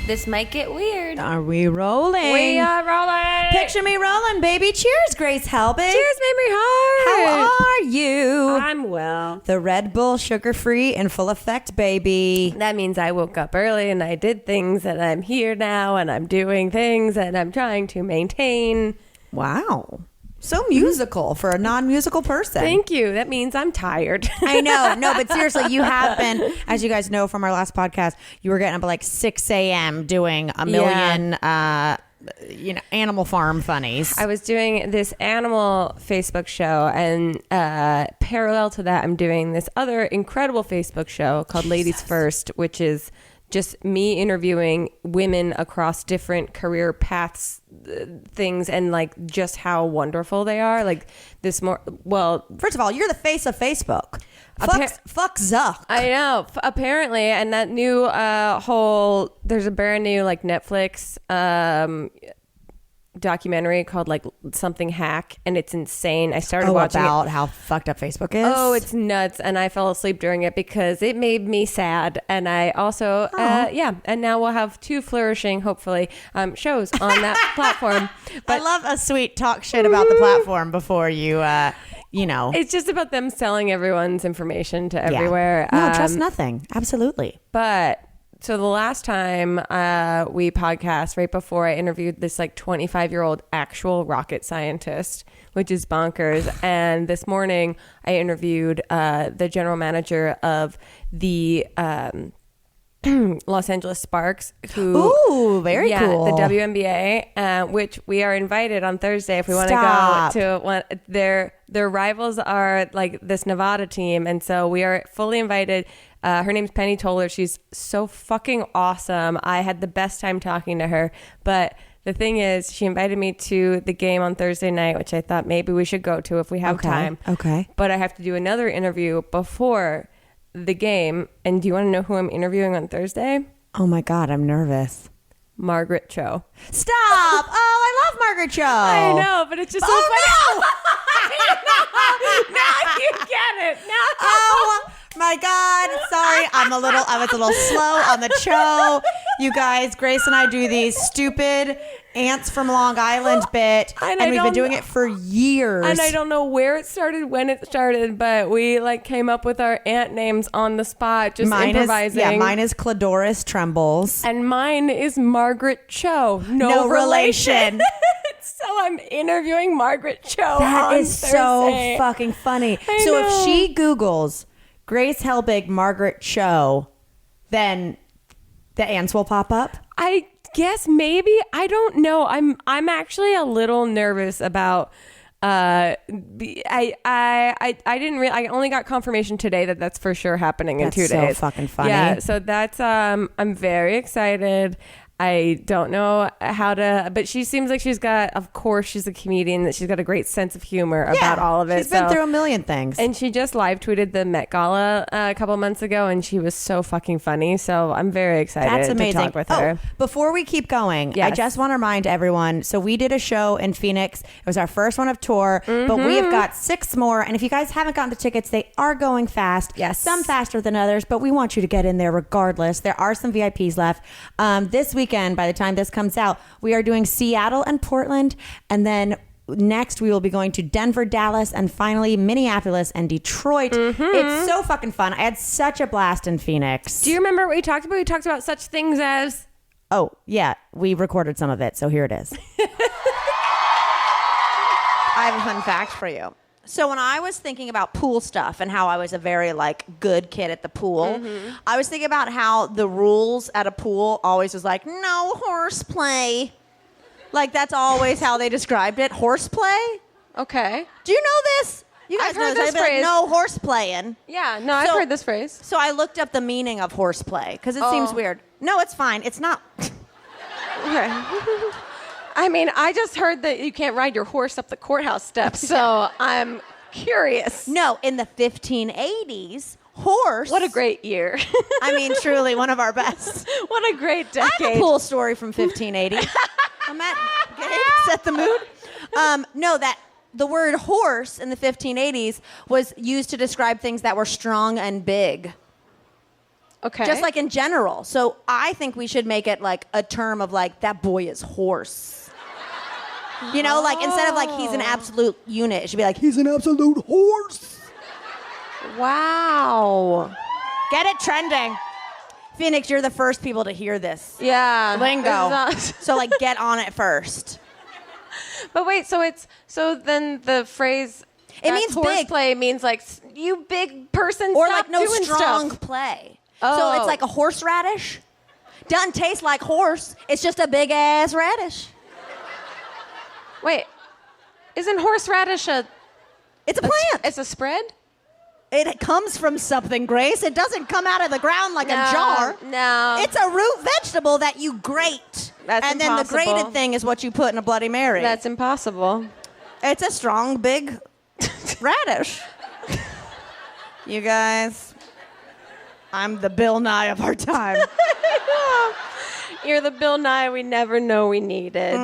This might get weird. Are we rolling? We are rolling. Picture me rolling, baby. Cheers, Grace Helbig. Cheers, Mamrie Hart. How are you? I'm well. The Red Bull, sugar-free, in full effect, baby. That means I woke up early and I did things, and I'm here now, and I'm doing things, and I'm trying to maintain. Wow. So musical for a non-musical person. Thank you. That means I'm tired. I know. No, but seriously, you have been, as you guys know from our last podcast, you were getting up at like 6 a.m. doing a million, Animal Farm funnies. I was doing this animal Facebook show, and parallel to that, I'm doing this other incredible Facebook show called Ladies First, which is just me interviewing women across different career paths, things, and like just how wonderful they are. Like this first of all, you're the face of Facebook. Fuck Zuck. I know, apparently. And that new there's a brand new like Netflix documentary called like something hack, and it's insane. I started watching about how fucked up Facebook is. Oh, it's nuts. And I fell asleep during it because it made me sad. And I also and now we'll have 2 flourishing, hopefully, shows on that platform. But I love a sweet talk shit about the platform before you it's just about them selling everyone's information to everywhere. No, trust nothing. Absolutely. But so the last time we podcast, right before I interviewed this like 25-year-old actual rocket scientist, which is bonkers. And this morning I interviewed the general manager of the Los Angeles Sparks, who very cool, the WNBA, which we are invited on Thursday if we want to go to one. Their rivals are like this Nevada team, and so we are fully invited. Her name's Penny Toller. She's so fucking awesome. I had the best time talking to her. But the thing is, she invited me to the game on Thursday night, which I thought maybe we should go to if we have time. Okay. But I have to do another interview before the game. And do you want to know who I'm interviewing on Thursday? Oh my God, I'm nervous. Margaret Cho. Stop! Oh, I love Margaret Cho. I know, but it's just so funny. No! Now you get it. Now. Oh my God. Sorry. I was a little slow on the Cho. You guys, Grace and I do these stupid Ants from Long Island bit, and we've been doing it for years. And I don't know where it started, when it started, but we like came up with our ant names on the spot, just improvising. Mine is Clidoris Trembles. And mine is Margaret Cho. No relation. So I'm interviewing Margaret Cho. That is Thursday. So fucking funny. I so know. If she Googles Grace Helbig, Margaret Cho, then the ants will pop up? I guess maybe. I don't know. I'm actually a little nervous about I only got confirmation today that that's for sure happening in 2 days. That's so fucking funny. Yeah, so that's I'm very excited. I don't know how to, but she seems like she's got, of course, she's a comedian, that she's got a great sense of humor about all of it. She's been through a million things. And she just live tweeted the Met Gala a couple months ago, and she was so fucking funny. So I'm very excited to talk with her. Before we keep going, I just want to remind everyone. So we did a show in Phoenix. It was our first one of tour, but we have got 6 more. And if you guys haven't gotten the tickets, they are going fast. Yes. Some faster than others, but we want you to get in there regardless. There are some VIPs left. This weekend, by the time this comes out, we are doing Seattle and Portland, and then next we will be going to Denver, Dallas, and finally Minneapolis and Detroit. It's so fucking fun. I had such a blast in Phoenix. Do you remember what we talked about? We talked about such things as... Oh, yeah. We recorded some of it, so here it is. I have a fun fact for you. So when I was thinking about pool stuff and how I was a very good kid at the pool, I was thinking about how the rules at a pool always was like, no horseplay. Like that's always how they described it. Horseplay? Okay. Do you know this? You guys I've heard know this phrase. No horseplaying. Yeah, no, I've heard this phrase. So I looked up the meaning of horseplay because it seems weird. No, it's fine. It's not. Okay. I mean, I just heard that you can't ride your horse up the courthouse steps, so I'm curious. No, in the 1580s, horse. What a great year. I mean, truly one of our best. What a great decade. I have a pool story from 1580. Set the mood. No, that the word horse in the 1580s was used to describe things that were strong and big. Okay. Just like in general. So I think we should make it like a term of like, that boy is horse. You know, like instead of like, he's an absolute unit, it should be like, he's an absolute horse. Wow. Get it trending. Phoenix, you're the first people to hear this. Yeah. Lingo. So like, get on it first. But wait, so then the phrase it means horseplay means like, you big person, or stop like no doing strong stuff. play. Oh. So it's like a horseradish. Doesn't taste like horse. It's just a big ass radish. Wait, isn't horseradish It's a plant. It's a spread? It comes from something, Grace. It doesn't come out of the ground like a jar. No. It's a root vegetable that you grate. That's and impossible. then the grated thing is what you put in a Bloody Mary. That's impossible. It's a strong, big radish. You guys, I'm the Bill Nye of our time. You're the Bill Nye we never know we needed.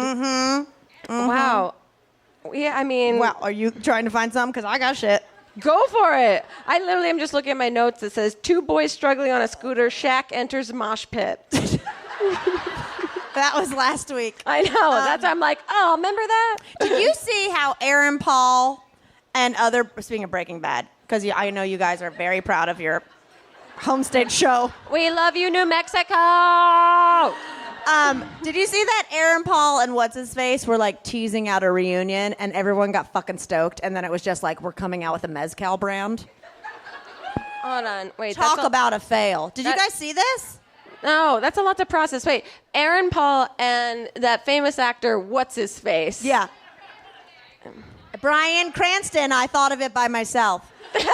Wow. Yeah, I mean... Wow, are you trying to find something? Because I got shit. Go for it. I literally am just looking at my notes that says, 2 boys struggling on a scooter, Shaq enters mosh pit. That was last week. I know. That's I'm like, oh, remember that? Did you see how Aaron Paul and other... Speaking of Breaking Bad, because I know you guys are very proud of your homestate show. We love you, New Mexico. Did you see that Aaron Paul and what's-his-face were like teasing out a reunion and everyone got fucking stoked and then it was just like, we're coming out with a Mezcal brand? Hold on. Wait. Talk about a fail. Did you guys see this? No, that's a lot to process. Wait. Aaron Paul and that famous actor, what's his face? Yeah. Bryan Cranston, I thought of it by myself. They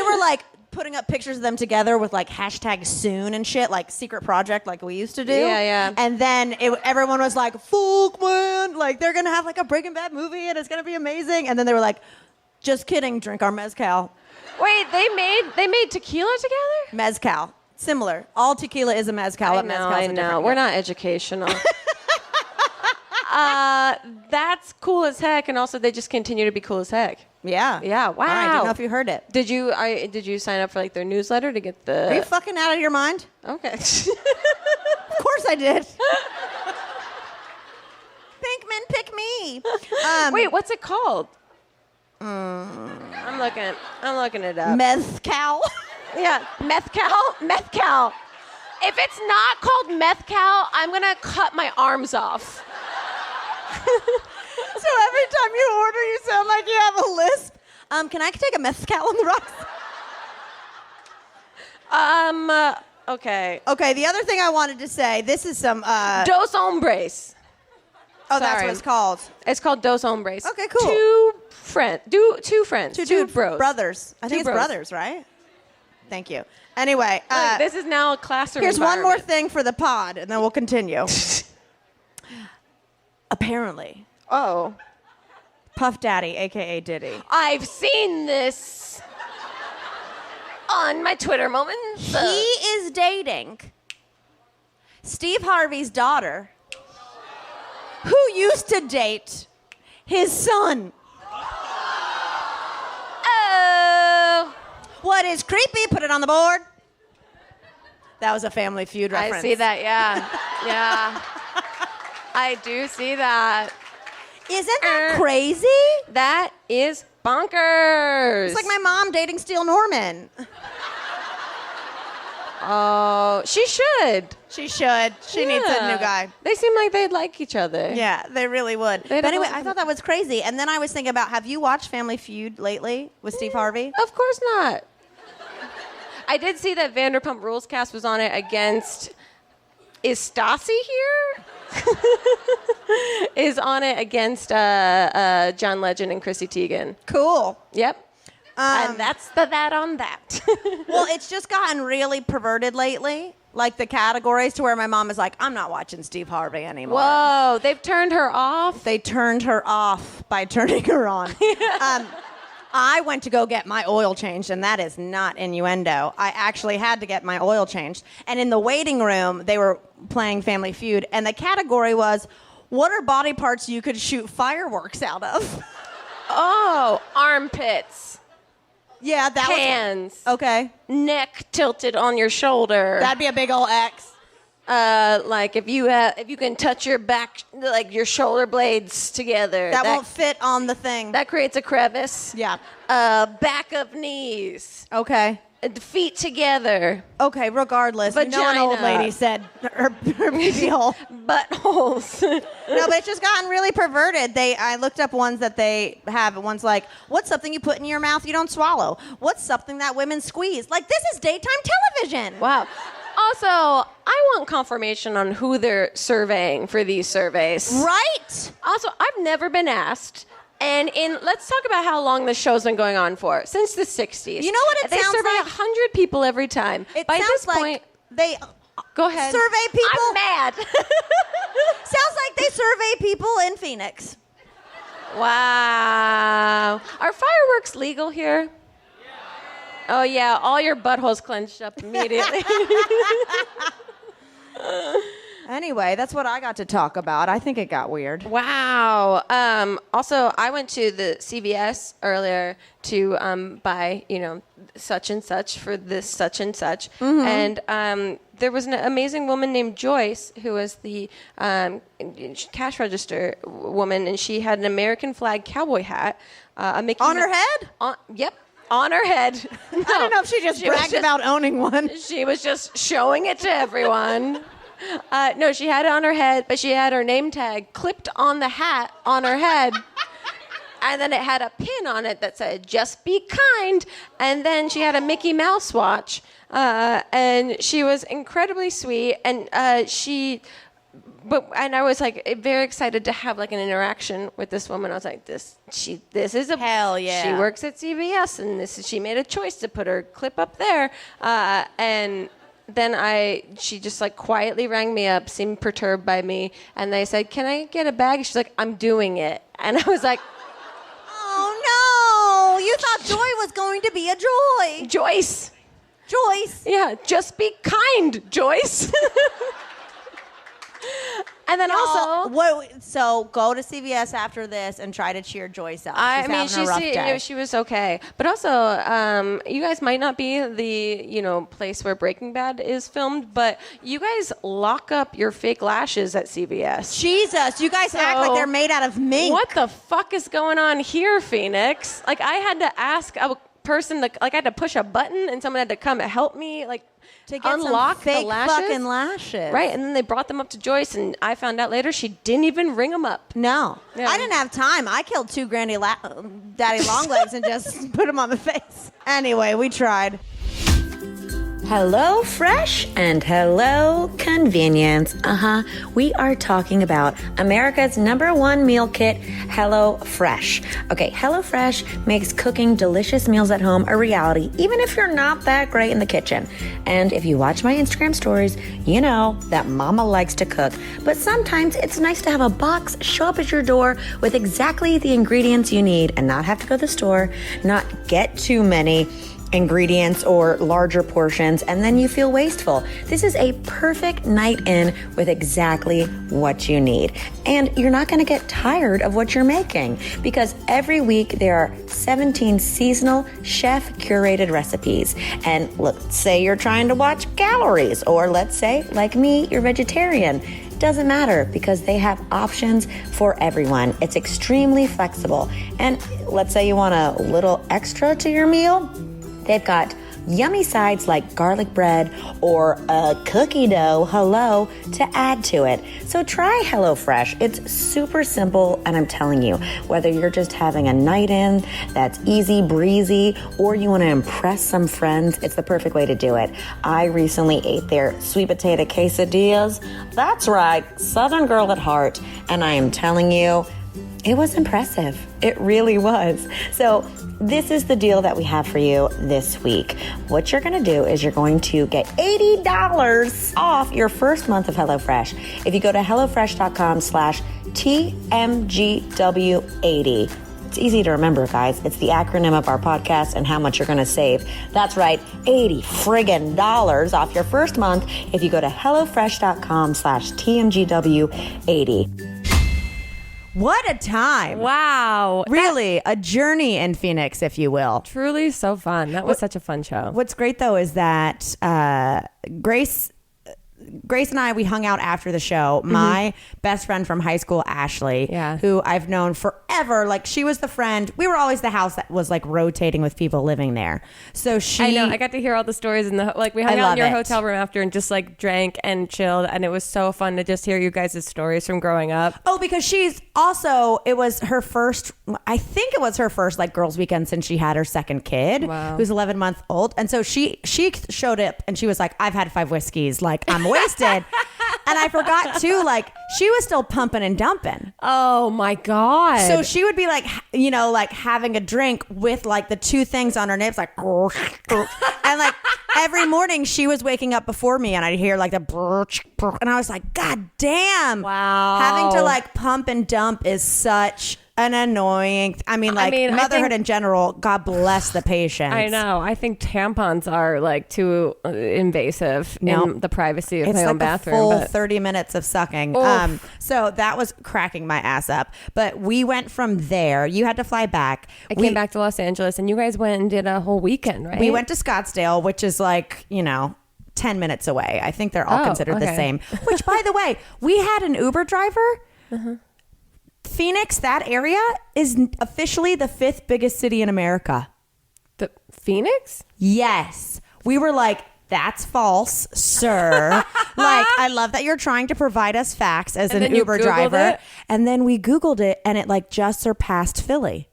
were like putting up pictures of them together with like hashtag soon and shit, like secret project like we used to do. Yeah, yeah. And then everyone was like, fuck, man. Like, they're going to have like a Breaking Bad movie and it's going to be amazing. And then they were like, just kidding, drink our Mezcal. Wait, they made tequila together? Mezcal. Similar. All tequila is a Mezcal. I know. We're not educational. That's cool as heck. And also, they just continue to be cool as heck. Yeah. Yeah. Wow. I don't know if you heard it. Did you sign up for like their newsletter to get the... Are you fucking out of your mind? Okay. Of course I did. Pinkman, pick me. Wait, what's it called? I'm looking it up. Mezcal. Yeah, mezcal. If it's not called mezcal, I'm gonna cut my arms off. So every time you order, you sound like you have a lisp. Can I take a mezcal on the rocks? Okay. Okay, the other thing I wanted to say, this is some... Dos Hombres. Oh, that's what it's called. It's called Dos Hombres. Okay, cool. Two friends. Two bros. Brothers. I think it's brothers, right? Thank you. Anyway. This is now a classroom Here's one more thing for the pod, and then we'll continue. Apparently. Oh. Puff Daddy, a.k.a. Diddy. I've seen this on my Twitter moments. He is dating Steve Harvey's daughter, who used to date his son. Oh. What is creepy? Put it on the board. That was a Family Feud reference. I see that, yeah. Yeah. I do see that. Isn't that crazy? That is bonkers. It's like my mom dating Steele Norman. Oh, she should. She should. She needs a new guy. They seem like they'd like each other. Yeah, they really would. But anyway, I thought that was crazy. And then I was thinking about, have you watched Family Feud lately with Steve Harvey? Of course not. I did see that Vanderpump Rules cast was on it against... Is Stassi here? Is on it against John Legend and Chrissy Teigen. Cool. Yep. And that's that on that. Well, it's just gotten really perverted lately. Like the categories to where my mom is like, I'm not watching Steve Harvey anymore. Whoa, they've turned her off? They turned her off by turning her on. I went to go get my oil changed, and that is not innuendo. I actually had to get my oil changed. And in the waiting room, they were playing Family Feud, and the category was, what are body parts you could shoot fireworks out of? Oh, armpits. Yeah, that Hands. Okay. Neck tilted on your shoulder. That'd be a big old X. Like if you can touch your back, like your shoulder blades together. That won't fit on the thing. That creates a crevice. Yeah. Back of knees. Okay. Feet together. Okay, regardless. Vagina. You know an old lady said her pee hole. Buttholes. No, but it's just gotten really perverted. I looked up ones that they have. One's like, what's something you put in your mouth you don't swallow? What's something that women squeeze? Like, this is daytime television. Wow. Also, I want confirmation on who they're surveying for these surveys. Right? Also, I've never been asked. And let's talk about how long this show's been going on for. Since the 60s. You know what it sounds like? They survey 100 people every time. By this point, they go ahead. Survey people. I'm mad. Sounds like they survey people in Phoenix. Wow. Are fireworks legal here? Oh, yeah. All your buttholes clenched up immediately. Anyway, that's what I got to talk about. I think it got weird. Wow. Also, I went to the CVS earlier to buy, such and such for this such and such. Mm-hmm. And there was an amazing woman named Joyce who was the cash register woman, and she had an American flag cowboy hat. A Mickey on her head? Yep. On her head. No, I don't know if she just bragged about owning one. She was just showing it to everyone. No, she had it on her head, but she had her name tag clipped on the hat on her head. And then it had a pin on it that said, "Just be kind." And then she had a Mickey Mouse watch. And she was incredibly sweet. And and I was like very excited to have like an interaction with this woman. I was like, this is a hell yeah. She works at CVS, and she made a choice to put her clip up there. And then she just like quietly rang me up, seemed perturbed by me, and they said, "Can I get a bag?" She's like, "I'm doing it," and I was like, "Oh no! You thought Joy was going to be a Joy." Joyce. Yeah, just be kind, Joyce. And then so go to CVS after this and try to cheer Joyce up. She was okay. But also, you guys might not be the place where Breaking Bad is filmed, but you guys lock up your fake lashes at CVS. Jesus, you guys act like they're made out of mink. What the fuck is going on here, Phoenix? Like, I had to ask a person, I had to push a button, and someone had to come help me, to get unlock some fake the lashes. Fucking lashes. Right, and then they brought them up to Joyce, and I found out later she didn't even ring them up. No. Yeah. I didn't have time. I killed 2 Daddy Longlegs and just put them on the face. Anyway, we tried. Hello Fresh and hello convenience. We are talking about America's #1 meal kit, Hello Fresh. Okay, Hello Fresh makes cooking delicious meals at home a reality, even if you're not that great in the kitchen. And if you watch my Instagram stories, you know that mama likes to cook. But sometimes it's nice to have a box show up at your door with exactly the ingredients you need and not have to go to the store, not get too many ingredients or larger portions, and then you feel wasteful. This is a perfect night in with exactly what you need. And you're not going to get tired of what you're making because every week there are 17 seasonal chef-curated recipes. And let's say you're trying to watch calories, or let's say, like me, you're vegetarian. Doesn't matter because they have options for everyone. It's extremely flexible. And let's say you want a little extra to your meal. They've got yummy sides like garlic bread or a cookie dough, to add to it. So try HelloFresh. It's super simple, and I'm telling you, whether you're just having a night in that's easy breezy or you want to impress some friends, it's the perfect way to do it. I recently ate their sweet potato quesadillas. That's right, Southern girl at heart, and I am telling you, it was impressive. It really was. So this is the deal that we have for you this week. What you're going to do is you're going to get $80 off your first month of HelloFresh if you go to HelloFresh.com/TMGW80. It's easy to remember, guys. It's the acronym of our podcast and how much you're going to save. That's right, $80 friggin' off your first month if you go to HelloFresh.com/TMGW80. What a time. Wow. Really, a journey in Phoenix, if you will. Truly so fun. That was such a fun show. What's great, though, is that Grace and I, we hung out after the show. My best friend from high school, Ashley, who I've known forever. Like, she was the friend. We were always the house that was like rotating with people living there. So I know. I got to hear all the stories in the we hung out in your hotel room after and just like drank and chilled, and it was so fun to just hear you guys' stories from growing up. Oh, because she's also, it was her first, I think it was her first like girls' weekend since she had her second kid, who's 11 months old, and so she showed up and she was like, I've had 5 whiskeys, like I'm wasted. And I forgot too, like she was still pumping and dumping. Oh my God. So she would be like, you know, like having a drink with like the 2 things on her nips, like, and like every morning she was waking up before me and I'd hear like the, and I was like, God damn. Wow. Having to like pump and dump is such an annoying. Motherhood in general. God bless the patients. I know. I think tampons are like too invasive in the privacy of my own bathroom. It's like a full 30 minutes of sucking. So that was cracking my ass up. But we went from there. You had to fly back. I came back to Los Angeles, and you guys went and did a whole weekend, right? We went to Scottsdale, which is like 10 minutes away. I think they're all considered the same. Which, by the way, we had an Uber driver. Phoenix, that area, is officially the 5th biggest city in America. The Phoenix? Yes. We were like, that's false, sir. Like, I love that you're trying to provide us facts as an Uber driver. And then we Googled it, and it like just surpassed Philly.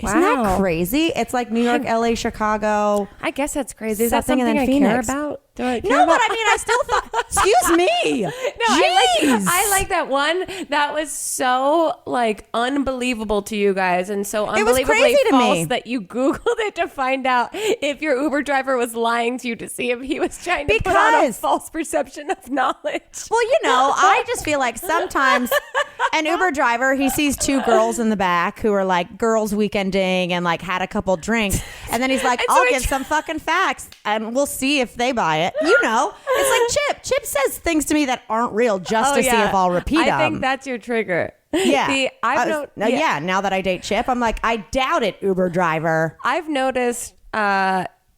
Wow. Isn't that crazy? It's like New York, LA, Chicago. I guess that's crazy. Is that something I care about? But I mean, I still thought, excuse me. No, I like that one. That was so like unbelievable to you guys and so unbelievably false that you Googled it to find out if your Uber driver was lying to you to see if he was trying to put on a false perception of knowledge. Well, I just feel like sometimes an Uber driver, he sees 2 girls in the back who are like girls weekending and like had a couple drinks. And then he's like, I'll get some fucking facts and we'll see if they buy it. It's like Chip. Chip says things to me that aren't real just to see if I'll repeat them. I think that's your trigger. Yeah. Now that I date Chip, I'm like, I doubt it, Uber driver. I've noticed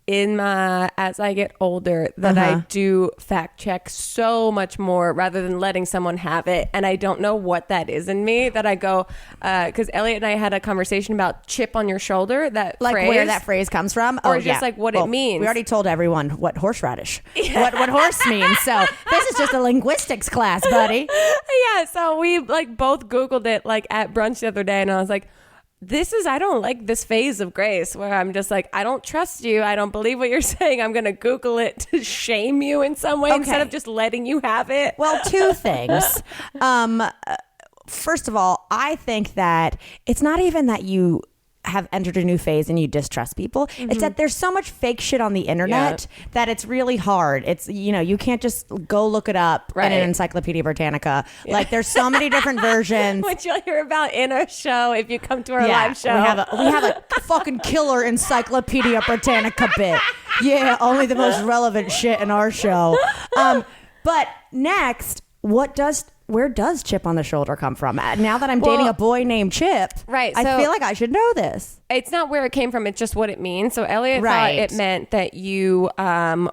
as I get older that I do fact check so much more rather than letting someone have it, and I don't know what that is in me that I go because Elliot and I had a conversation about chip on your shoulder, that like phrase. Where that phrase comes from, or just like what it means. We already told everyone what horseradish, what horse means, so this is just a linguistics class, buddy. So we like both Googled it like at brunch the other day, and I was like, I don't like this phase of Grace where I'm just like, I don't trust you. I don't believe what you're saying. I'm going to Google it to shame you in some way instead of just letting you have it. Well, 2 things. First of all, I think that it's not even that you have entered a new phase and you distrust people. It's that there's so much fake shit on the internet that it's really hard. It's, you can't just go look it up in an Encyclopedia Britannica. Like there's so many different versions. Which you'll hear about in our show if you come to our live show. We have a fucking killer Encyclopedia Britannica bit. Yeah, only the most relevant shit in our show. But next, where does chip on the shoulder come from? Now that I'm dating a boy named Chip, I feel like I should know this. It's not where it came from. It's just what it means. So Elliot thought it meant that you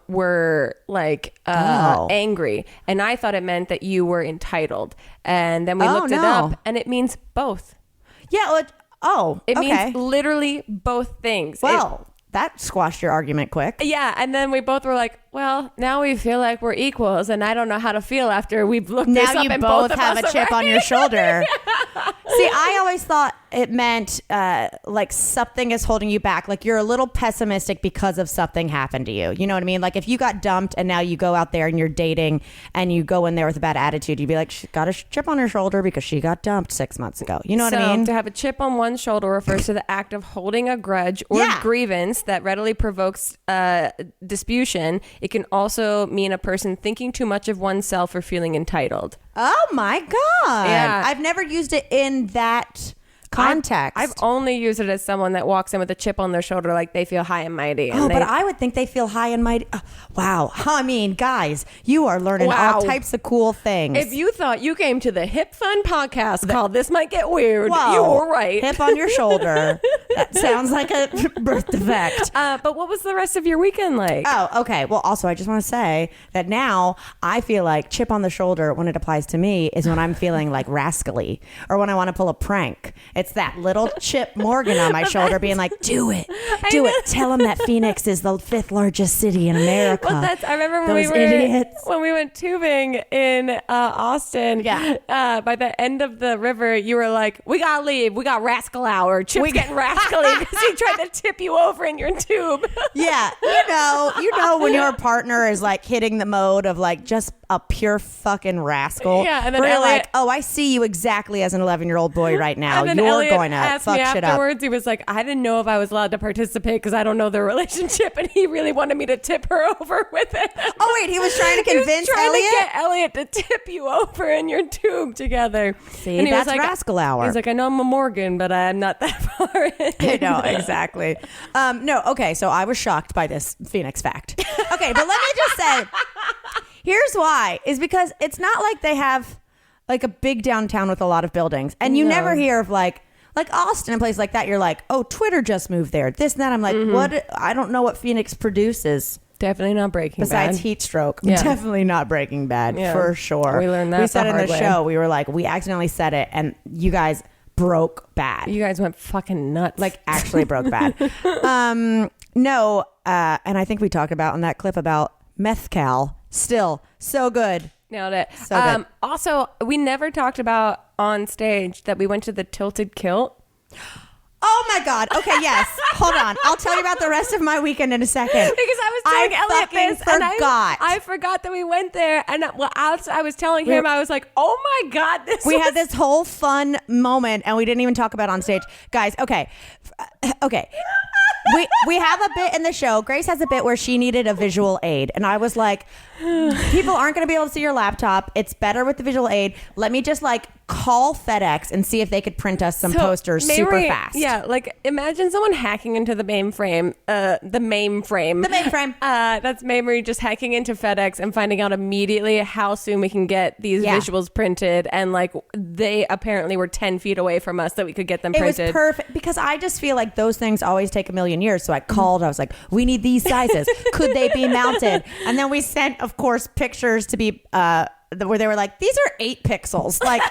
were like angry. And I thought it meant that you were entitled. And then we looked it up and it means both. Yeah. It means literally both things. Well, that squashed your argument quick. Yeah. And then we both were like, well, now we feel like we're equals, and I don't know how to feel after we've looked this up. Now you both have a chip on your shoulder. See, I always thought it meant like something is holding you back. Like you're a little pessimistic because of something happened to you. You know what I mean? Like if you got dumped and now you go out there and you're dating and you go in there with a bad attitude, you'd be like, she got a chip on her shoulder because she got dumped 6 months ago. You know what I mean? To have a chip on one's shoulder refers to the act of holding a grudge or grievance that readily provokes disputation. It can also mean a person thinking too much of oneself or feeling entitled. Oh my God. Yeah. I've never used it in that context. I've only used it as someone that walks in with a chip on their shoulder, like they feel high and mighty. Oh, but I would think they feel high and mighty. Wow. I mean, guys, you are learning all types of cool things. If you thought you came to the Hip Fun podcast called This Might Get Weird, you were right. Hip on your shoulder. That sounds like a birth defect. But what was the rest of your weekend like? Oh, okay. Well, also, I just want to say that now I feel like chip on the shoulder when it applies to me is when I'm feeling like rascally or when I want to pull a prank. It's that little Chip Morgan on my shoulder being like, do it. Do it. Tell him that Phoenix is the 5th largest city in America. Well, I remember when we went tubing in Austin. Yeah. By the end of the river, you were like, we got to leave. We got rascal hour. Chip's getting rascally because he tried to tip you over in your tube. Yeah. You know when your partner is like hitting the mode of like just a pure fucking rascal. Yeah. And then Elliot, you're like, oh, I see you exactly as an 11-year-old boy right now. And then you're Elliot going to asked fuck me shit afterwards, up. He was like, I didn't know if I was allowed to participate because I don't know their relationship. And he really wanted me to tip her over with it. Oh, wait. He was trying to convince Elliot? To get Elliot to tip you over in your tube together. See, and he that's was like, rascal hour. He's like, I know I'm a Morgan, but I'm not that far in. I know, exactly. No, okay, so I was shocked by this Phoenix fact. Okay, but let me just say, here's why. Is because it's not like they have like a big downtown with a lot of buildings. And you never hear of like Austin and places like that. You're like, oh, Twitter just moved there. This and that. I'm like, what? I don't know what Phoenix produces. Definitely not Breaking Bad. Besides Heat Stroke. Yeah. Definitely not Breaking Bad, for sure. We learned that We said the in hard the way. show, we were like, we accidentally said it, and you guys broke bad. You guys went fucking nuts. Like, actually broke bad. No, and I think we talked about in that clip about mezcal. Still, so good. Nailed it. So good. Also, we never talked about on stage that we went to the Tilted Kilt. Oh my God. Okay, yes. Hold on. I'll tell you about the rest of my weekend in a second. Because I was telling Elliot this, forgot. and I forgot that we went there. And I was telling him, I was like, "Oh my God, we had this whole fun moment, and we didn't even talk about it on stage, guys." Okay. We have a bit in the show. Grace has a bit where she needed a visual aid, and I was like, people aren't going to be able to see your laptop. It's better with the visual aid. Let me just like call FedEx and see if they could print us some posters super fast. Yeah, like imagine someone hacking into the mainframe. The mainframe. That's Mamrie just hacking into FedEx and finding out immediately how soon we can get these visuals printed. And like they apparently were 10 feet away from us that we could get them printed. It was perfect because I just feel like those things always take a million years. So I called. I was like, we need these sizes. Could they be mounted? And then we sent, of course, pictures to be where they were like, these are 8 pixels. Like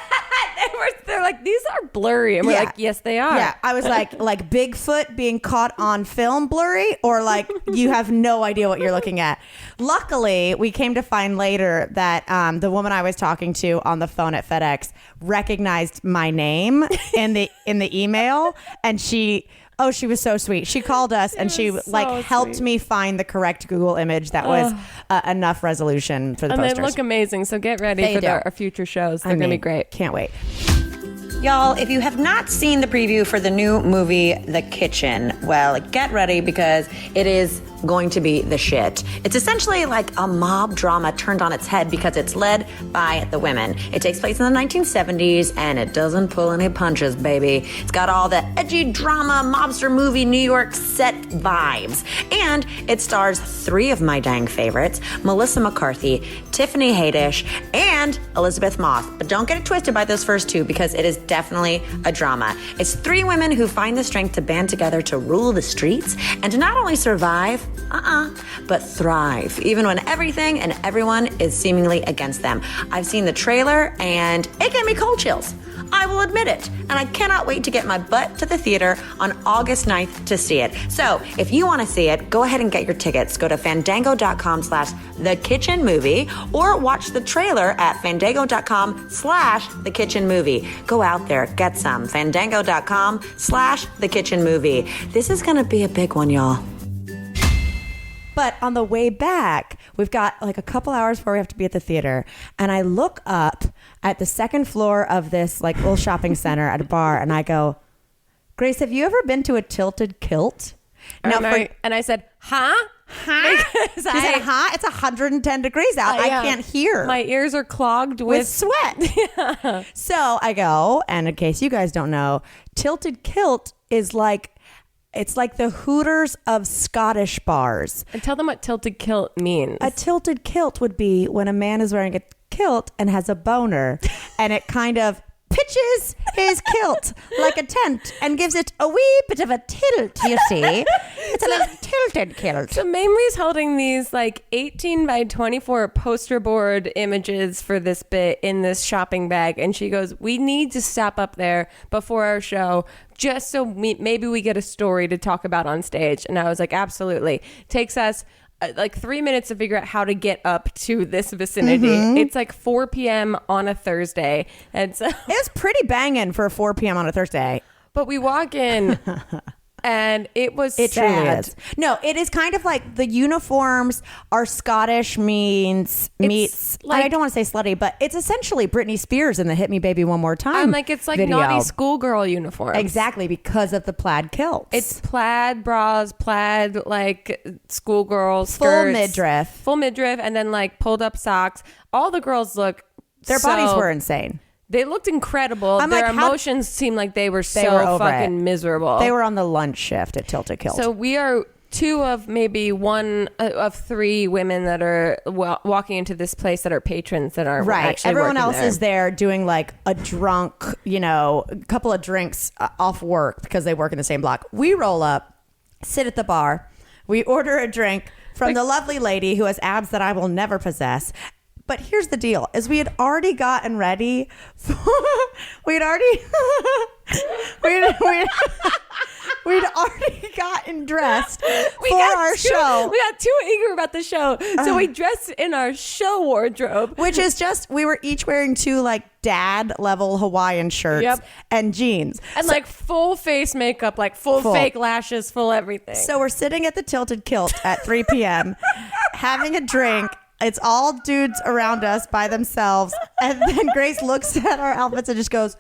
they're like, these are blurry. And we're like, yes, they are. Yeah. I was like Bigfoot being caught on film blurry, or like you have no idea what you're looking at. Luckily, we came to find later that the woman I was talking to on the phone at FedEx recognized my name in the email, and she was so sweet. She called us and she helped me find the correct Google image that was enough resolution for the posters. And they look amazing. So get ready for our future shows. They're going to be great. Can't wait. Y'all, if you have not seen the preview for the new movie, The Kitchen, well, get ready because it is going to be the shit. It's essentially like a mob drama turned on its head because it's led by the women. It takes place in the 1970s and it doesn't pull any punches, baby. It's got all the edgy drama, mobster movie, New York set vibes. And it stars 3 of my dang favorites, Melissa McCarthy, Tiffany Haddish, and Elizabeth Moss. But don't get it twisted by those first 2 because it is definitely a drama. It's 3 women who find the strength to band together to rule the streets and to not only survive, but thrive, even when everything and everyone is seemingly against them. I've seen the trailer and it gave me cold chills. I will admit it. And I cannot wait to get my butt to the theater on August 9th to see it. So if you want to see it, go ahead and get your tickets. Go to fandango.com/thekitchenmovie or watch the trailer at fandango.com/thekitchenmovie. Go out there, get some. fandango.com/thekitchenmovie. This is going to be a big one, y'all. But on the way back, we've got like a couple hours before we have to be at the theater. And I look up at the second floor of this like little shopping center at a bar and I go, Grace, have you ever been to a Tilted Kilt? And I said, huh? She said, it's 110 degrees out. I can't hear. My ears are clogged with sweat. Yeah. So I go, and in case you guys don't know, Tilted Kilt is like, it's like the Hooters of Scottish bars. And tell them what tilted kilt means. A tilted kilt would be when a man is wearing a kilt and has a boner, and it kind of pitches his kilt like a tent and gives it a wee bit of a tilt, you see. It's a little tilted kilt. So Mamrie's holding these like 18 by 24 poster board images for this bit in this shopping bag. And she goes, we need to stop up there before our show just so maybe we get a story to talk about on stage. And I was like, absolutely. Takes us like 3 minutes to figure out how to get up to this vicinity. It's like 4 p.m. on a Thursday. And so it's pretty banging for 4 p.m. on a Thursday. But we walk in and it was sad. Truly is. No, it is kind of like the uniforms are Scottish meets like, I don't want to say slutty, but it's essentially Britney Spears in the Hit Me Baby One More Time. I'm like, it's like video. Naughty schoolgirl uniforms. Exactly, because of the plaid kilts. It's plaid bras, plaid like schoolgirl skirts. Full midriff, and then like pulled up socks. All the girls look Their bodies were insane. They looked incredible. Their emotions seemed like they were fucking miserable. They were on the lunch shift at Tilted Kilt. So we are two of maybe one of three women that are walking into this place that are patrons that aren't actually Everyone else there. is there doing like a drunk, a couple of drinks off work because they work in the same block. We roll up, sit at the bar. We order a drink from the lovely lady who has abs that I will never possess. But here's the deal, is we had already gotten ready we'd already gotten dressed our show. We got too eager about the show. So we dressed in our show wardrobe. Which is just, we were each wearing two like dad level Hawaiian shirts and jeans. And like full face makeup, like full fake lashes, full everything. So we're sitting at the Tilted Kilt at 3 p.m. having a drink. It's all dudes around us by themselves. And then Grace looks at our outfits and just goes,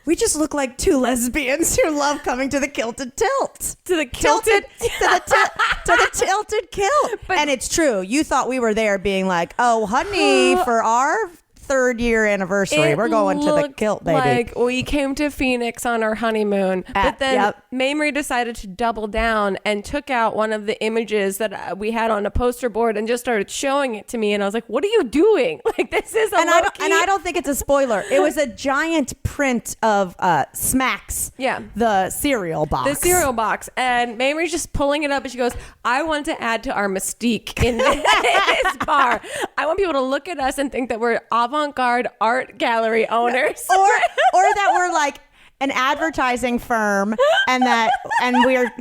we just look like two lesbians who love coming to the kilted tilt. To the kilted? To the tilted kilt. And it's true. You thought we were there being like, oh, honey, for our third year anniversary, we're going to the kilt, baby. Like we came to Phoenix on our honeymoon, but then Mamrie decided to double down and took out one of the images that we had on a poster board and just started showing it to me. And I was like, "What are you doing? Like this is and I don't think it's a spoiler. It was a giant print of Smacks, the cereal box, and Mamrie's just pulling it up, and she goes, "I want to add to our mystique in this bar. I want people to look at us and think that we're avant-garde art gallery owners, or that we're like an advertising firm, and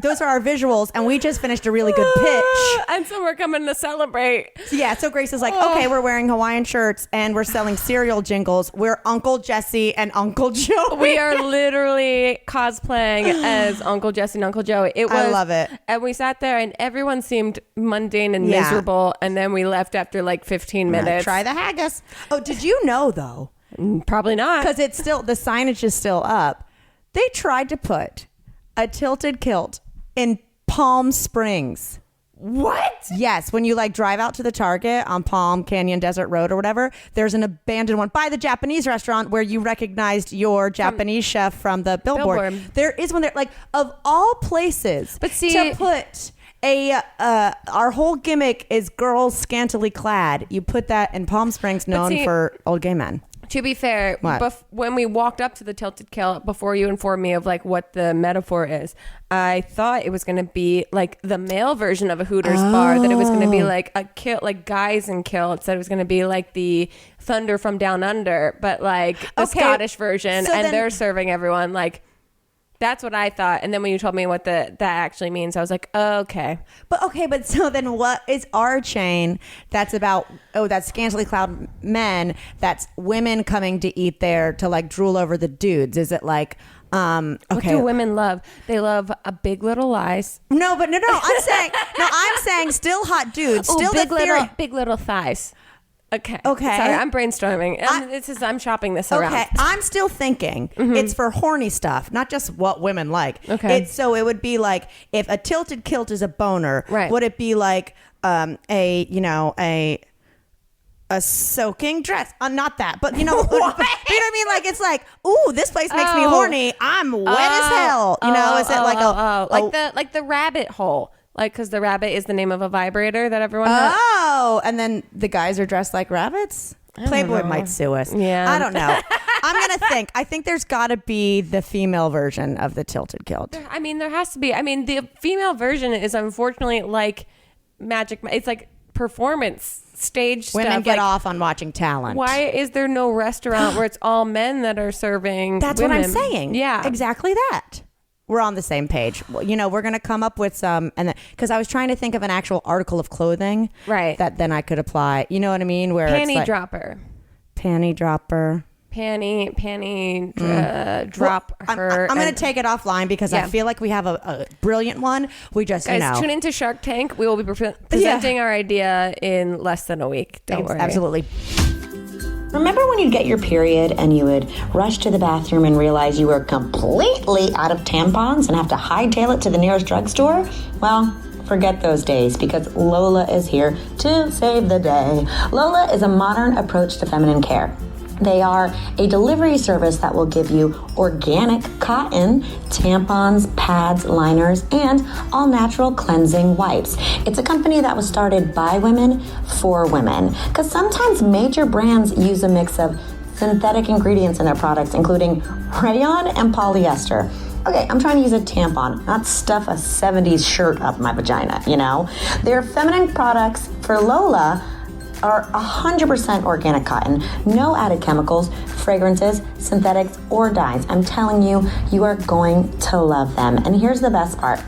those are our visuals, and we just finished a really good pitch, and so we're coming to celebrate." So Grace is like, okay, we're wearing Hawaiian shirts and we're selling cereal jingles. We're Uncle Jesse and Uncle Joey. We are literally cosplaying as Uncle Jesse and Uncle Joey. I love it. And we sat there and everyone seemed mundane and miserable, and then we left after like 15 minutes. Try the haggis. Oh, did you know though? Probably not, because it's still, the signage is still up. They tried to put a Tilted Kilt in Palm Springs. What? Yes. When you like drive out to the Target on Palm Canyon Desert Road or whatever, there's an abandoned one by the Japanese restaurant where you recognized your Japanese chef from the billboard. There is one there, like, of all places. But see, to put our whole gimmick is girls scantily clad. You put that in Palm Springs, known for old gay men. To be fair, when we walked up to the Tilted Kilt, before you informed me of like what the metaphor is, I thought it was going to be like the male version of a Hooters bar, that it was going to be like a kilt, like guys in kilts, that it was going to be like the Thunder from Down Under, but like the Scottish version, so and they're serving everyone like. That's what I thought. And then when you told me what that actually means, I was like, oh, okay. But so then what is our chain that's about, that's scantily clad men, that's women coming to eat there to like drool over the dudes? Is it like, what do women love? They love a Big Little Lies. No, I'm saying still hot dudes. Still big little thighs. Okay. Okay. Sorry, I'm brainstorming. I'm shopping this around. Okay, I'm still thinking it's for horny stuff, not just what women like. Okay. So it would be like, if a tilted kilt is a boner, right, would it be like a soaking dress? Not that, but you know, but you know what I mean? Like, it's like, ooh, this place makes me horny. I'm wet as hell. You know, is it like the rabbit hole? Like, because the rabbit is the name of a vibrator that everyone has. Oh, and then the guys are dressed like rabbits? Playboy might sue us. Yeah. I don't know. I'm going to think. I think there's got to be the female version of the tilted kilt. I mean, there has to be. I mean, the female version is unfortunately like magic. It's like performance stage stuff. Women get off on watching talent. Why is there no restaurant where it's all men that are serving That's women? what I'm saying. Yeah. Exactly that. We're on the same page. Well, you know, we're going to come up with some, and because I was trying to think of an actual article of clothing, right, that then I could apply. You know what I mean? Where panty it's like, dropper, panty dropper, drop her. I'm going to take it offline because I feel like we have a brilliant one. We just, guys, tune into Shark Tank. We will be presenting our idea in less than a week. Don't worry. Absolutely. Remember when you'd get your period and you would rush to the bathroom and realize you were completely out of tampons and have to hightail it to the nearest drugstore? Well, forget those days, because Lola is here to save the day. Lola is a modern approach to feminine care. They are a delivery service that will give you organic cotton, tampons, pads, liners, and all-natural cleansing wipes. It's a company that was started by women for women, because sometimes major brands use a mix of synthetic ingredients in their products, including rayon and polyester. Okay, I'm trying to use a tampon, not stuff a 70s shirt up my vagina, you know? Their feminine products for Lola are 100% organic cotton, no added chemicals, fragrances, synthetics, or dyes. I'm telling you, you are going to love them. And here's the best part.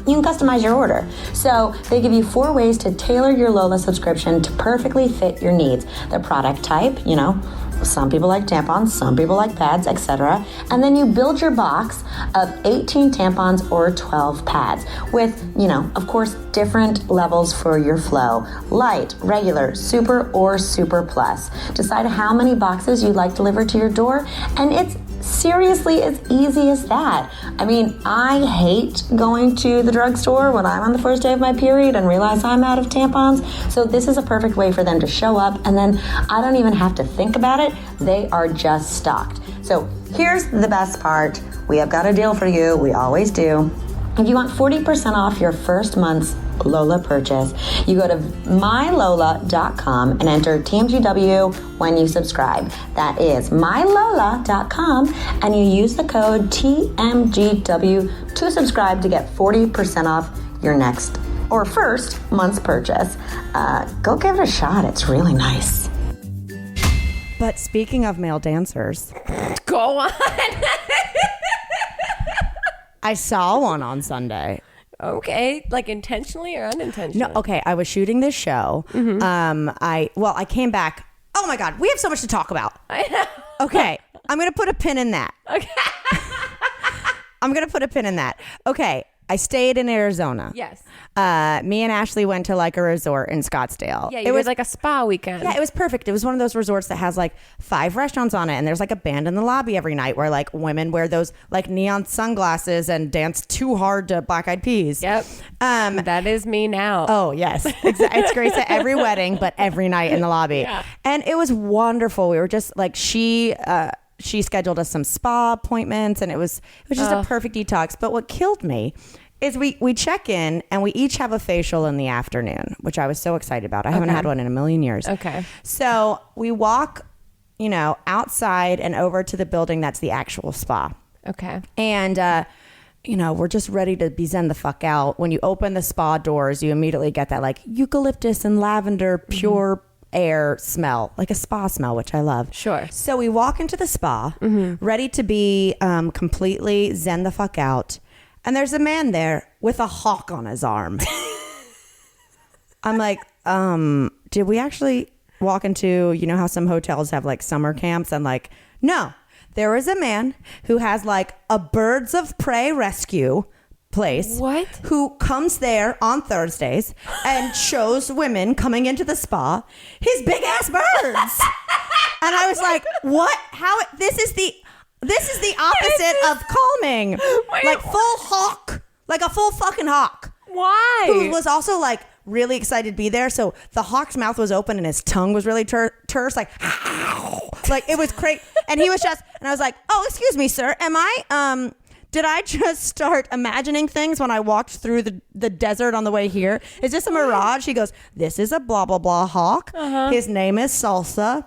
You can customize your order. So they give you 4 ways to tailor your Lola subscription to perfectly fit your needs. The product type, you know, some people like tampons, some people like pads, etc. And then you build your box of 18 tampons or 12 pads with, you know, of course, different levels for your flow. Light, regular, super, or super plus. Decide how many boxes you'd like delivered to your door, and it's seriously as easy as that. I mean, I hate going to the drugstore when I'm on the first day of my period and realize I'm out of tampons. So this is a perfect way for them to show up, and then I don't even have to think about it. They are just stocked. So here's the best part. We have got a deal for you. We always do. If you want 40% off your first month's Lola purchase, you go to mylola.com and enter TMGW when you subscribe. That is mylola.com, and you use the code TMGW to subscribe to get 40% off your next or first month's purchase. Go give it a shot. It's really nice. But speaking of male dancers, go on. I saw one on Sunday. Okay, like intentionally or unintentionally? No, okay. I was shooting this show. Mm-hmm. I came back. Oh my God, we have so much to talk about. I know. Okay, I'm gonna put a pin in that. Okay. I'm gonna put a pin in that. Okay, I stayed in Arizona. Yes. Me and Ashley went to like a resort in Scottsdale. Yeah, it was like a spa weekend. Yeah, it was perfect. It was one of those resorts that has like 5 restaurants on it, and there's like a band in the lobby every night where like women wear those like neon sunglasses and dance too hard to Black Eyed Peas. Yep. That is me now. Oh yes, it's great at every wedding, but every night in the lobby. Yeah. And it was wonderful. We were just like she scheduled us some spa appointments, and it was just a perfect detox. But what killed me is we check in and we each have a facial in the afternoon, which I was so excited about. I haven't had one in a million years. Okay. So we walk, outside and over to the building that's the actual spa. Okay. And, we're just ready to be zen the fuck out. When you open the spa doors, you immediately get that like eucalyptus and lavender pure air smell, like a spa smell, which I love. Sure. So we walk into the spa, ready to be completely zen the fuck out. And there's a man there with a hawk on his arm. I'm like, did we actually walk into, how some hotels have like summer camps? And like, no, there is a man who has like a birds of prey rescue place. What? Who comes there on Thursdays and shows women coming into the spa his big ass birds. And I was like, what? How? This is the opposite of calming. Wait, like full hawk. Like a full fucking hawk. Why? Who was also like really excited to be there. So the hawk's mouth was open and his tongue was really terse. Like it was crazy. And he was just, and I was like, oh, excuse me, sir. Did I just start imagining things when I walked through the desert on the way here? Is this a mirage? He goes, this is a blah, blah, blah hawk. His name is Salsa.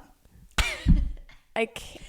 I can't.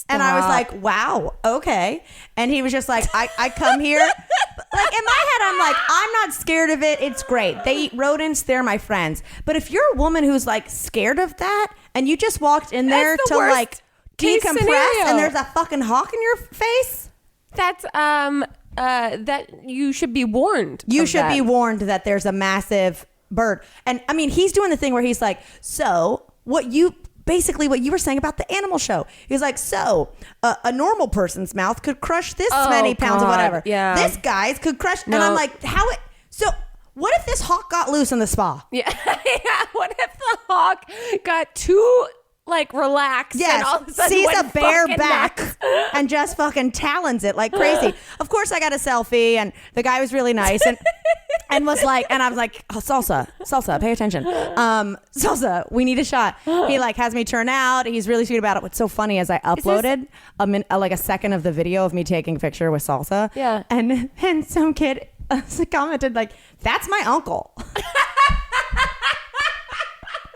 And I was like, wow, okay. And he was just like, I come here. Like in my head, I'm like, I'm not scared of it. It's great. They eat rodents. They're my friends. But if you're a woman who's like scared of that and you just walked in there to like decompress scenario. and there's a fucking hawk in your face. That's that you should be warned. You should be warned that there's a massive bird. And I mean, he's doing the thing where he's like, so what you were saying about the animal show. He's like, so a normal person's mouth could crush this many pounds of whatever. Yeah. This guy's could crush. No. And I'm like, so what if this hawk got loose in the spa? Yeah. Yeah. What if the hawk got too like relaxed? Yes, and all of a sudden sees went a bare fucking back nuts? and just fucking talons it like crazy. Of course, I got a selfie, and the guy was really nice and was like, and I was like, oh, Salsa, pay attention. Salsa, we need a shot. He like has me turn out. He's really sweet about it. What's so funny is I uploaded like a second of the video of me taking a picture with Salsa. Yeah, and some kid commented like, "That's my uncle."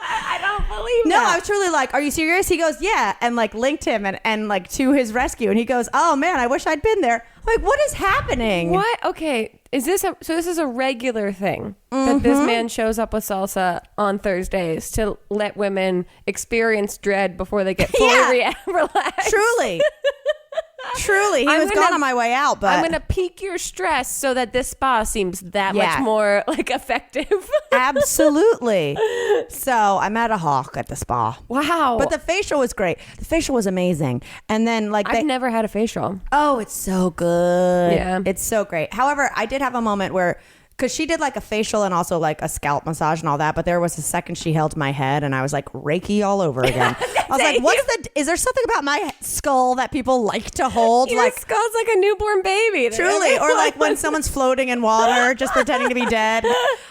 I don't believe No, that. I was truly like, are you serious? He goes, yeah. And like linked him and like to his rescue. And he goes, oh man, I wish I'd been there. I'm like, what is happening? What? Okay. So this is a regular thing that this man shows up with Salsa on Thursdays to let women experience dread before they get fully relaxed. Truly. He was gone on my way out, but I'm going to peak your stress so that this spa seems that much more like effective. Absolutely. So I met a hawk at the spa. Wow. But the facial was great. The facial was amazing. And then like I've never had a facial. Oh, it's so good. Yeah. It's so great. However, I did have a moment where, because she did like a facial and also like a scalp massage and all that, but there was a second she held my head and I was like Reiki all over again. I was like, is there something about my skull that people like to hold? Your like skull's like a newborn baby. Truly. Or like when someone's floating in water, just pretending to be dead.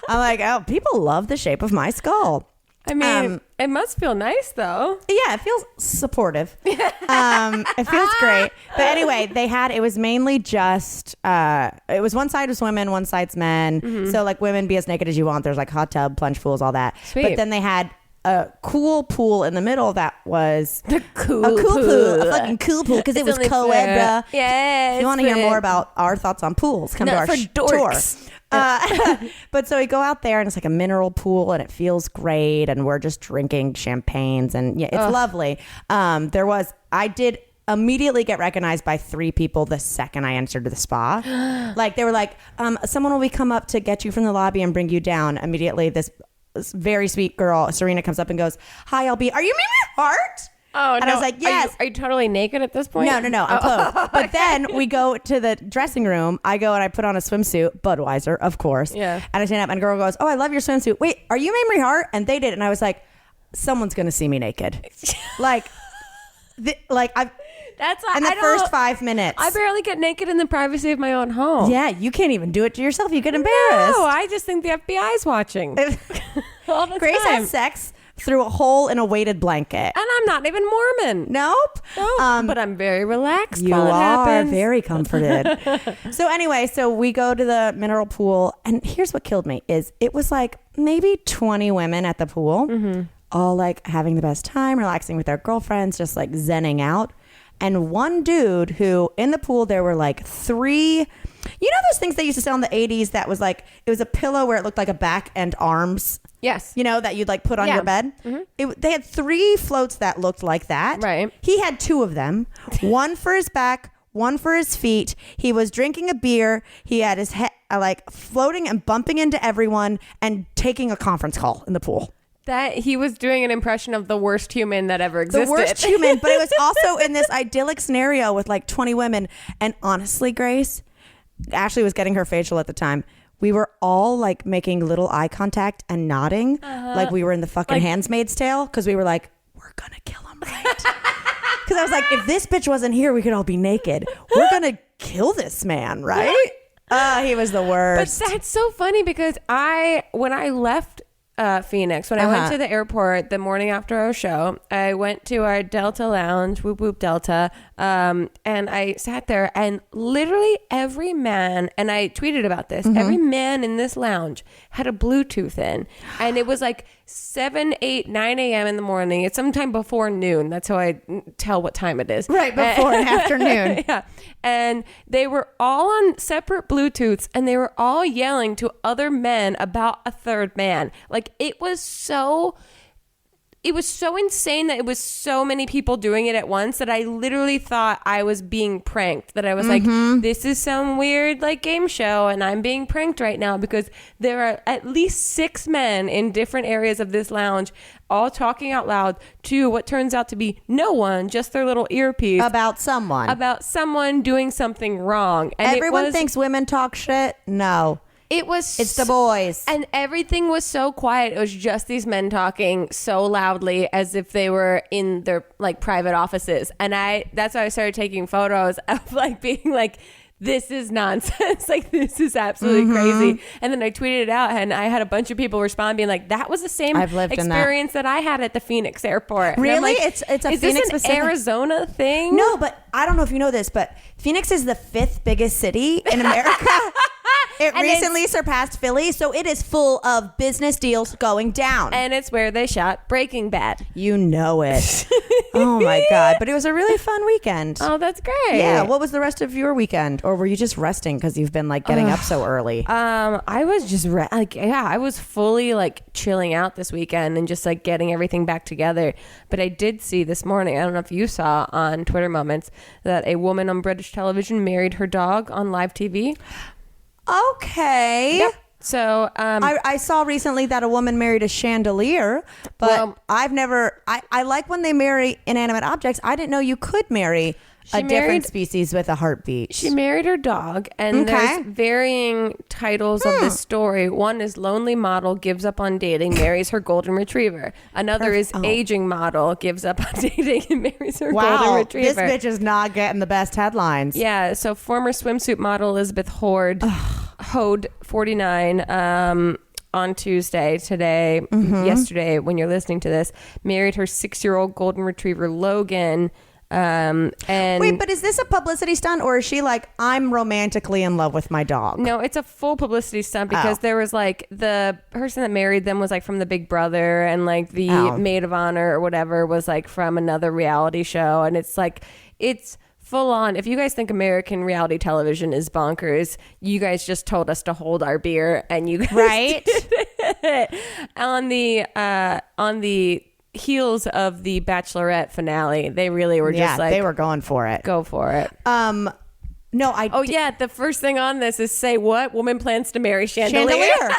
I'm like, oh, people love the shape of my skull. I mean, it must feel nice though. Yeah, it feels supportive. It feels great. But anyway, it was mainly just, it was one side was women, one side's men. Mm-hmm. So like women be as naked as you want. There's like hot tub, plunge pools, all that. Sweet. But then they had a cool pool in the middle that was a cool pool. A fucking cool pool because it was co-ed, bruh. Yeah. If you want to hear more about our thoughts on pools, come to our tour. But so we go out there and it's like a mineral pool and it feels great and we're just drinking champagnes and yeah, it's lovely. I did immediately get recognized by 3 people the second I entered the spa. Like they were like, someone will come up to get you from the lobby and bring you down. Immediately this very sweet girl, Serena, comes up and goes, hi, are you Mamrie Hart? Oh, and no. I was like, yes. Are you totally naked at this point? No, I'm clothed. But then we go to the dressing room. I go and I put on a swimsuit, Budweiser, of course. Yeah. And I stand up and a girl goes, oh, I love your swimsuit. Wait, are you Mamrie Hart? And they did. And I was like, someone's going to see me naked. In the first 5 minutes. I barely get naked in the privacy of my own home. Yeah, you can't even do it to yourself. You get embarrassed. No, I just think the FBI's watching. All the Grace time. has sex through a hole in a weighted blanket. And I'm not even Mormon. Nope. But I'm very relaxed You while it are happens. very comforted. So anyway, we go to the mineral pool, and here's what killed me is it was like maybe 20 women at the pool, all like having the best time, relaxing with their girlfriends, just like zenning out. And one dude who in the pool, there were like 3, you know those things they used to sell in the 80s that was like, it was a pillow where it looked like a back and arms. Yes. You know, that you'd like put on your bed. Mm-hmm. They had 3 floats that looked like that. Right. He had 2 of them, one for his back, one for his feet. He was drinking a beer. He had his head like floating and bumping into everyone and taking a conference call in the pool. That he was doing an impression of the worst human that ever existed. The worst human, but it was also in this idyllic scenario with like 20 women. And honestly, Grace, Ashley was getting her facial at the time. We were all like making little eye contact and nodding like we were in the fucking Handmaid's Tale because we were like, we're gonna kill him, right? Because I was like, if this bitch wasn't here, we could all be naked. We're gonna kill this man, right? He was the worst. But that's so funny because when I left Phoenix, when I went to the airport the morning after our show, I went to our Delta lounge, whoop whoop Delta, and I sat there, and literally every man, and I tweeted about this, every man in this lounge had a Bluetooth in, and it was like 7, 8, 9 a.m. in the morning. It's sometime before noon. That's how I tell what time it is. Right, before and afternoon. Yeah. And they were all on separate Bluetooths, and they were all yelling to other men about a third man. Like, it was so insane that it was so many people doing it at once that I literally thought I was being pranked. That I was like, this is some weird like game show and I'm being pranked right now, because there are at least 6 men in different areas of this lounge all talking out loud to what turns out to be no one, just their little earpiece. About someone doing something wrong. And everyone thinks women talk shit. No. It's the boys. And everything was so quiet. It was just these men talking so loudly as if they were in their like private offices. And that's why I started taking photos of like being like, this is nonsense. Like, this is absolutely crazy. And then I tweeted it out, and I had a bunch of people respond being like, that was the same experience that I had at the Phoenix airport. Really? Like, it's a is Phoenix this an Arizona thing? No, but I don't know if you know this, but Phoenix is the 5th biggest city in America. It recently surpassed Philly, so it is full of business deals going down. And it's where they shot Breaking Bad. You know it. Oh my God. But it was a really fun weekend. Oh, that's great. Yeah. What was the rest of your weekend? Or were you just resting because you've been like getting up so early? I was just I was fully like chilling out this weekend and just like getting everything back together. But I did see this morning, I don't know if you saw on Twitter Moments, that a woman on British television married her dog on live TV. Okay. Yep. So I saw recently that a woman married a chandelier, but I've never. I like when they marry inanimate objects. I didn't know you could marry a different species with a heartbeat. She married her dog, and there's varying titles of this story. One is lonely model gives up on dating, marries her golden retriever. Another is aging model gives up on dating and marries her golden retriever. This bitch is not getting the best headlines. Yeah, so former swimsuit model Elizabeth Hode, 49, on Tuesday, yesterday, when you're listening to this, married her 6-year-old golden retriever Logan. And wait, but is this a publicity stunt, or is she like, I'm romantically in love with my dog? No, it's a full publicity stunt, because there was like the person that married them was like from the Big Brother, and like the maid of honor or whatever was like from another reality show. And it's like, it's full on. If you guys think American reality television is bonkers, you guys just told us to hold our beer, and you guys did it. on the heels of the Bachelorette finale, they really were just like, they were going for it. Go for it. No, the first thing on this is say what woman plans to marry chandelier.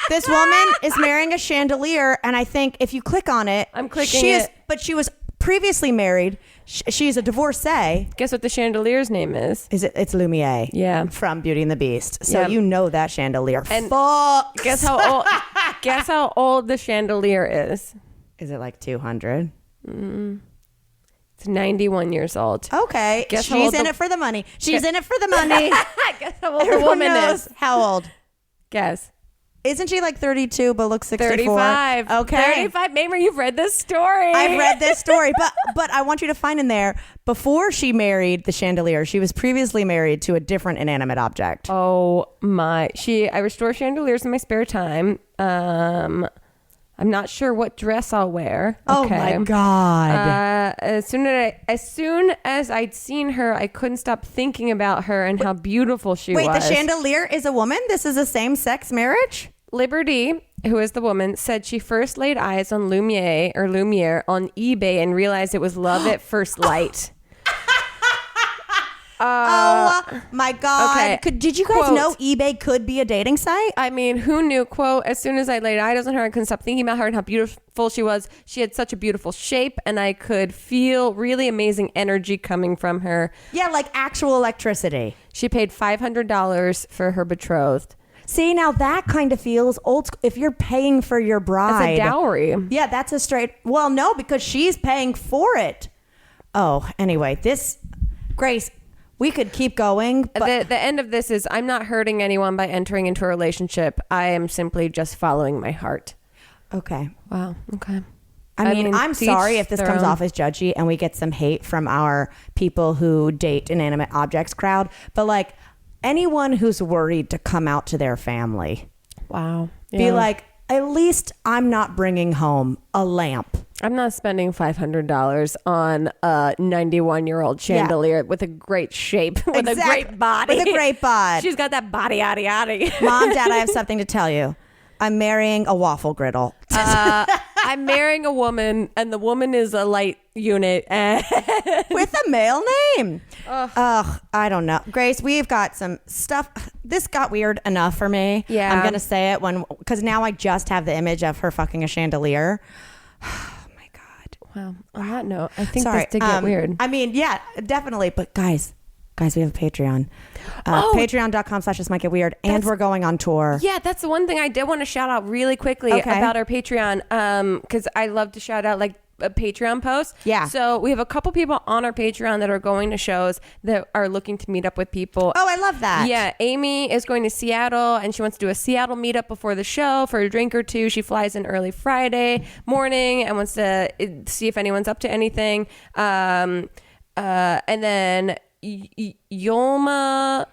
This woman is marrying a chandelier, and I think if you click on it, I'm clicking it. But she was previously married. She's a divorcee. Guess what the chandelier's name is? It's Lumiere. Yeah, from Beauty and the Beast. So you know that chandelier. And guess how old the chandelier is? Is it like 200? It's 91 years old. Okay. She's in it for the money. She's in it for the money. Guess how old the woman is. How old? Guess. Isn't she like 32 but looks 64? 35. Okay. 35. Mamrie, you've read this story. I've read this story. But I want you to find in there, before she married the chandelier, she was previously married to a different inanimate object. Oh my. I restore chandeliers in my spare time. I'm not sure what dress I'll wear. Oh my God. As soon as I'd seen her, I couldn't stop thinking about her and how beautiful she was. Wait, the chandelier is a woman? This is a same-sex marriage? Liberty, who is the woman, said she first laid eyes on Lumiere on eBay and realized it was love at first light. Oh my God. Okay. Did you guys Quote. know eBay could be a dating site? I mean, who knew? Quote, as soon as I laid eyes on her, I couldn't stop thinking about her and how beautiful she was. She had such a beautiful shape, and I could feel really amazing energy coming from her. Yeah, like actual electricity. She paid $500 for her betrothed. See, now that kind of feels old school. If you're paying for your bride. That's a dowry. Yeah, that's a straight. Well, no, because she's paying for it. Oh, anyway, Grace, we could keep going. But The end of this is I'm not hurting anyone by entering into a relationship. I am simply just following my heart. okay. Wow. Okay. I mean, I'm to sorry each if this their comes own. off as judgy and we get some hate from our people who date inanimate objects crowd. But like anyone who's worried to come out to their family, Wow. be Yeah. like, at least I'm not bringing home a lamp. I'm not spending $500 on a 91-year-old chandelier with a great shape, with a great body. With a great bod. She's got that body, yaddy, yaddy. Mom, Dad, I have something to tell you. I'm marrying a waffle griddle. I'm marrying a woman, and the woman is a light unit. With a male name. Ugh, I don't know. Grace, we've got some stuff. This got weird enough for me. Yeah. I'm going to say it because now I just have the image of her fucking a chandelier. Oh my God. Wow. On that note, I think Sorry. this did get weird. I mean, yeah, definitely. But guys, we have a Patreon. Patreon.com/this might get weird. And we're going on tour. Yeah, that's the one thing I did want to shout out really quickly Okay. about our Patreon, because I love to shout out like a Patreon post. Yeah. So we have a couple people on our Patreon that are going to shows that are looking to meet up with people. Oh, I love that. Yeah, Amy is going to Seattle, and she wants to do a Seattle meetup before the show for a drink or two. She flies in early Friday morning and wants to see if anyone's up to anything. And then Yolma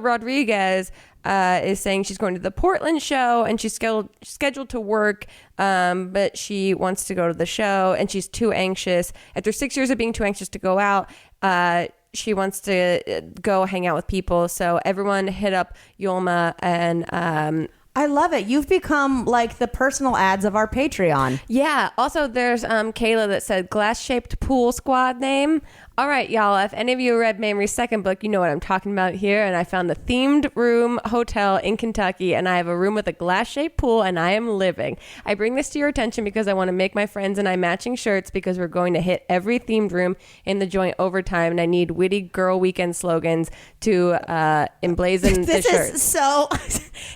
Rodriguez is saying she's going to the Portland show and she's scheduled to work, but she wants to go to the show and she's too anxious. After 6 years of being too anxious to go out, she wants to go hang out with people. So everyone hit up Yolma and I love it. You've become like the personal ads of our Patreon. yeah. Also, there's Kayla that said glass-shaped pool squad name. All right, y'all. If any of you read Mamrie's second book, you know what I'm talking about here. And I found a themed room hotel in Kentucky, and I have a room with a glass-shaped pool, and I am living. I bring this to your attention because I want to make my friends and I matching shirts because we're going to hit every themed room in the joint overtime, and I need witty girl weekend slogans to emblazon the shirts. Is so.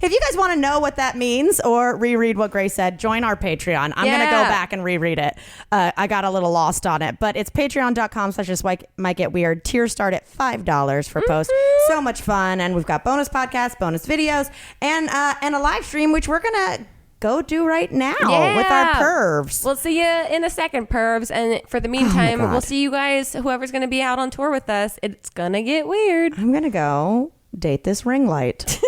If you guys want to know what that means or reread what Grace said, join our Patreon. I'm going to go back and reread it. I got a little lost on it, but it's patreon.com/this might get weird. Tiers start at $5 for posts. So much fun. And we've got bonus podcasts, bonus videos, and a live stream, which we're going to go do right now with our pervs. We'll see you in a second, pervs. And for the meantime, we'll see you guys, whoever's going to be out on tour with us. It's going to get weird. I'm going to go date this ring light.